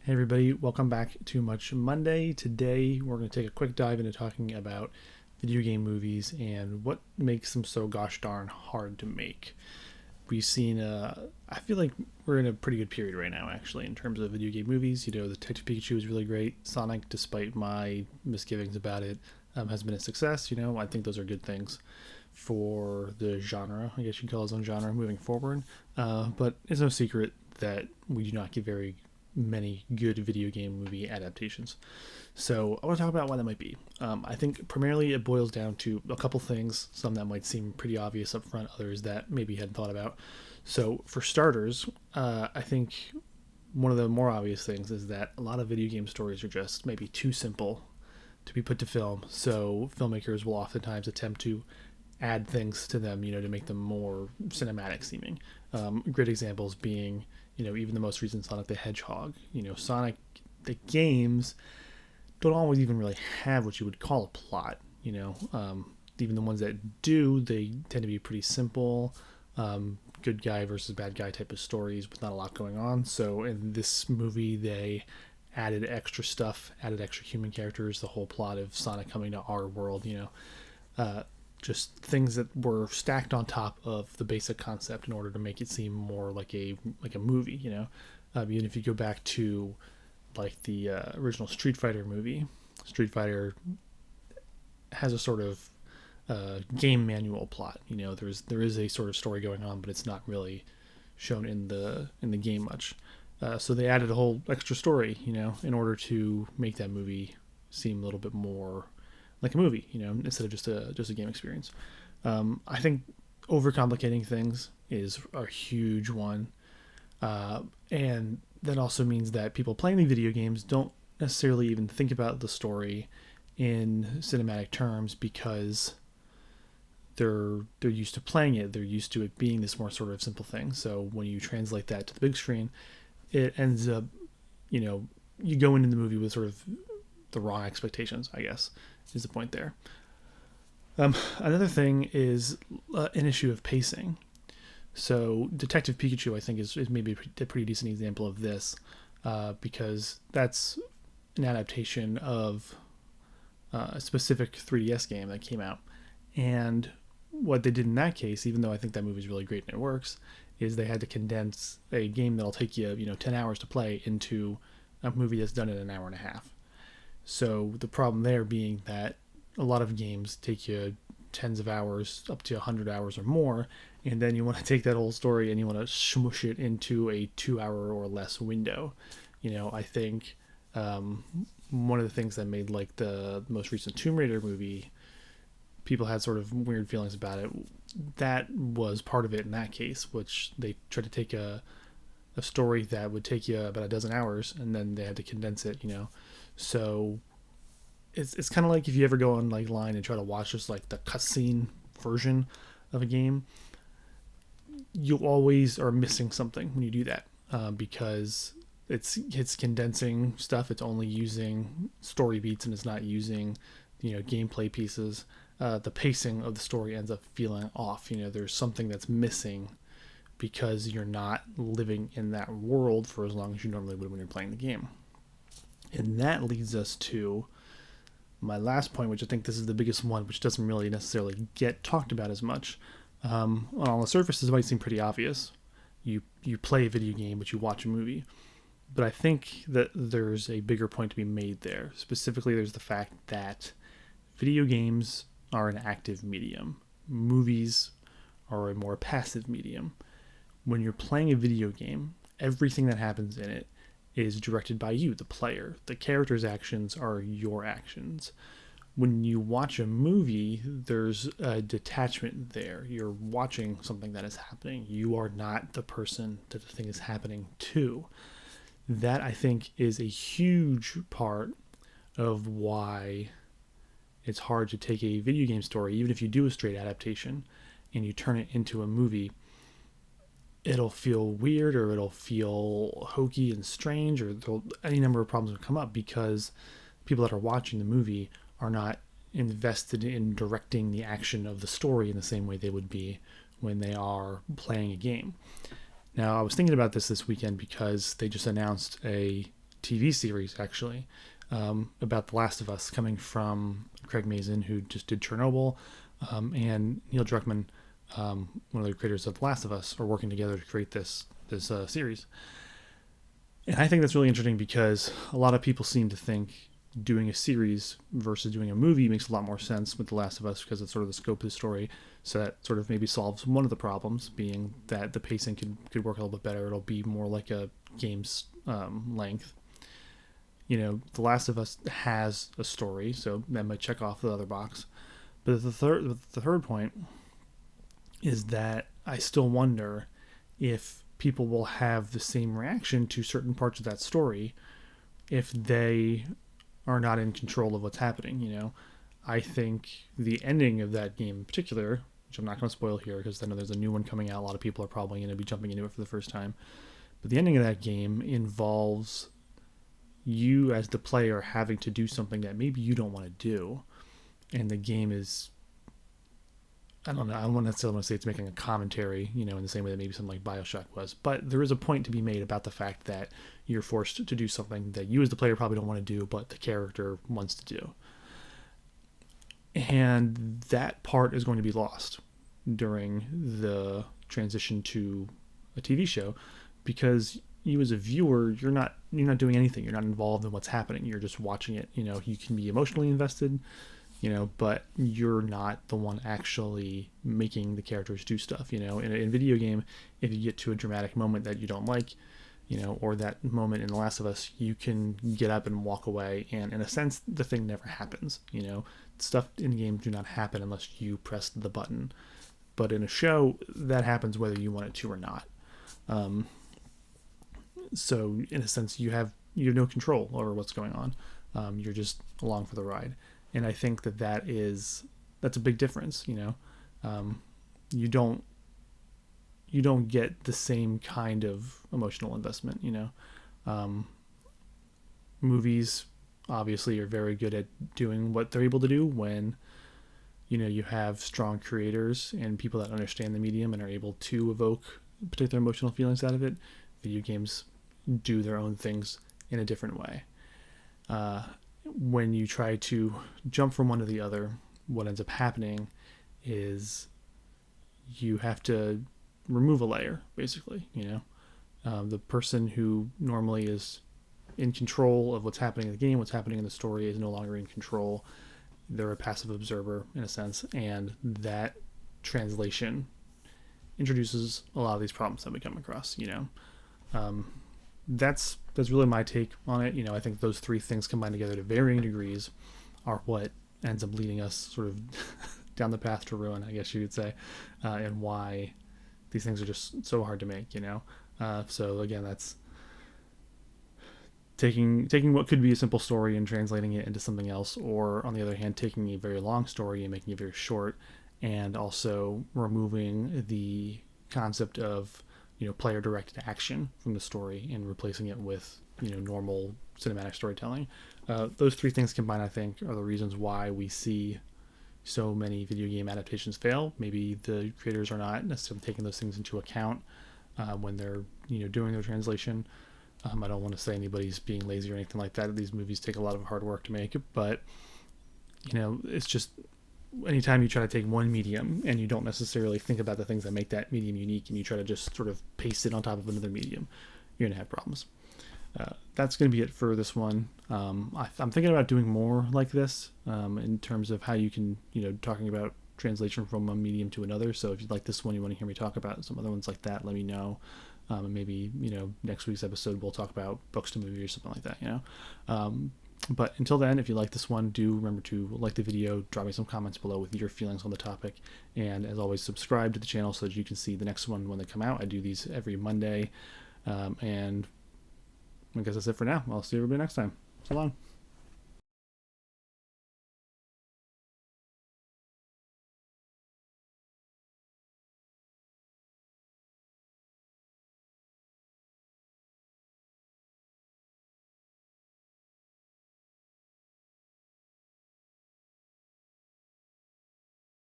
Hey everybody, welcome back to Much Monday. Today we're going to take a quick dive into talking about video game movies and what makes them so gosh darn hard to make. We've seen, I feel like we're in a pretty good period right now actually in terms of video game movies. You know, the Detective Pikachu is really great. Sonic, despite my misgivings about it, has been a success. You know, I think those are good things for the genre, I guess you'd call it its own genre moving forward. But it's no secret that we do not get very many good video game movie adaptations. So I want to talk about why that might be. I think primarily it boils down to a couple things, some that might seem pretty obvious up front, others that maybe you hadn't thought about. So for starters, I think one of the more obvious things is that a lot of video game stories are just maybe too simple to be put to film. So filmmakers will oftentimes attempt to add things to them, you know, to make them more cinematic seeming. Great examples being, you know, even the most recent Sonic the Hedgehog. You know, Sonic, the games don't always even really have what you would call a plot, you know. Even the ones that do, they tend to be pretty simple, good guy versus bad guy type of stories with not a lot going on. So in this movie, they added extra stuff, added extra human characters, the whole plot of Sonic coming to our world, you know. Just things that were stacked on top of the basic concept in order to make it seem more like a movie, you know. Even if you go back to like the original Street Fighter movie, Street Fighter has a sort of game manual plot. You know, there is a sort of story going on, but it's not really shown in the game much. So they added a whole extra story, you know, in order to make that movie seem a little bit more like a movie, you know, instead of just a game experience. I think overcomplicating things is a huge one, and that also means that people playing the video games don't necessarily even think about the story in cinematic terms because they're used to playing it. They're used to it being this more sort of simple thing. So when you translate that to the big screen, it ends up, you know, you go into the movie with sort of the wrong expectations, I guess, is the point there. Another thing is an issue of pacing. So Detective Pikachu, I think, is maybe a pretty decent example of this, because that's an adaptation of a specific 3DS game that came out. And what they did in that case, even though I think that movie is really great and it works, is they had to condense a game that'll take you, you know, 10 hours to play into a movie that's done in an hour and a half. So the problem there being that a lot of games take you tens of hours, up to 100 hours or more, and then you want to take that whole story and you want to smush it into a 2 hour or less window. You know, I think one of the things that made like the most recent Tomb Raider movie, people had sort of weird feelings about it. That was part of it in that case, which they tried to take a story that would take you about a dozen hours and then they had to condense it, you know. So it's kind of like if you ever go on like line and try to watch just like the cutscene version of a game, you always are missing something when you do that, because it's condensing stuff. It's only using story beats and it's not using, you know, gameplay pieces. The pacing of the story ends up feeling off. You know, there's something that's missing because you're not living in that world for as long as you normally would when you're playing the game. And that leads us to my last point, which I think this is the biggest one, which doesn't really necessarily get talked about as much. On the surface, this might seem pretty obvious. You play a video game, but you watch a movie. But I think that there's a bigger point to be made there. Specifically, there's the fact that video games are an active medium. Movies are a more passive medium. When you're playing a video game, everything that happens in it is directed by you, the player. The character's actions are your actions. When you watch a movie, there's a detachment there. You're watching something that is happening. You are not the person that the thing is happening to. That, I think, is a huge part of why it's hard to take a video game story, even if you do a straight adaptation, and you turn it into a movie. It'll feel weird, or it'll feel hokey and strange, or any number of problems will come up because people that are watching the movie are not invested in directing the action of the story in the same way they would be when they are playing a game. Now, I was thinking about this weekend because they just announced a TV series actually, about The Last of Us, coming from Craig Mazin, who just did Chernobyl, and Neil Druckmann, one of the creators of The Last of Us, are working together to create this series. And I think that's really interesting because a lot of people seem to think doing a series versus doing a movie makes a lot more sense with The Last of Us, because it's sort of the scope of the story. So that sort of maybe solves one of the problems, being that the pacing could work a little bit better. It'll be more like a game's length. The Last of Us has a story, so that might check off the other box. But the third point is that I still wonder if people will have the same reaction to certain parts of that story if they are not in control of what's happening. I think the ending of that game in particular, which I'm not going to spoil here because I know there's a new one coming out, a lot of people are probably going to be jumping into it for the first time, but the ending of that game involves you as the player having to do something that maybe you don't want to do, and the game is, I don't know, I don't necessarily want to say it's making a commentary, in the same way that maybe something like BioShock was, but there is a point to be made about the fact that you're forced to do something that you as the player probably don't want to do, but the character wants to do. And that part is going to be lost during the transition to a TV show, because you as a viewer, you're not doing anything. You're not involved in what's happening. You're just watching it. You can be emotionally invested, but you're not the one actually making the characters do stuff. In a video game, if you get to a dramatic moment that you don't like, or that moment in The Last of Us, you can get up and walk away, and in a sense, the thing never happens. Stuff in games do not happen unless you press the button. But in a show, that happens whether you want it to or not. So in a sense, you have no control over what's going on. You're just along for the ride. And I think that's a big difference. You don't get the same kind of emotional investment. Movies obviously are very good at doing what they're able to do when you have strong creators and people that understand the medium and are able to evoke particular emotional feelings out of it. Video games do their own things in a different way. When you try to jump from one to the other, what ends up happening is you have to remove a layer, basically. The person who normally is in control of what's happening in the game, what's happening in the story, is no longer in control. They're a passive observer in a sense, and that translation introduces a lot of these problems that we come across. That's really my take on it. I think those three things combined together to varying degrees are what ends up leading us sort of down the path to ruin, I guess you could say, and why these things are just so hard to make. So again, that's taking what could be a simple story and translating it into something else, or on the other hand, taking a very long story and making it very short, and also removing the concept of player directed action from the story and replacing it with normal cinematic storytelling. Those three things combined, I think, are the reasons why we see so many video game adaptations fail. Maybe the creators are not necessarily taking those things into account when they're doing their translation. I don't want to say anybody's being lazy or anything like that. These movies take a lot of hard work to make, but it's just anytime you try to take one medium and you don't necessarily think about the things that make that medium unique, and you try to just sort of paste it on top of another medium, you're gonna have problems. That's going to be it for this one. I'm thinking about doing more like this in terms of how you can, talking about translation from one medium to another. So if you'd like this one, you want to hear me talk about some other ones like that, let me know. And maybe, next week's episode, we'll talk about books to movie or something like that, But until then, if you like this one, do remember to like the video, drop me some comments below with your feelings on the topic. And as always, subscribe to the channel so that you can see the next one when they come out. I do these every Monday. And I guess that's it for now. I'll see everybody next time. So long.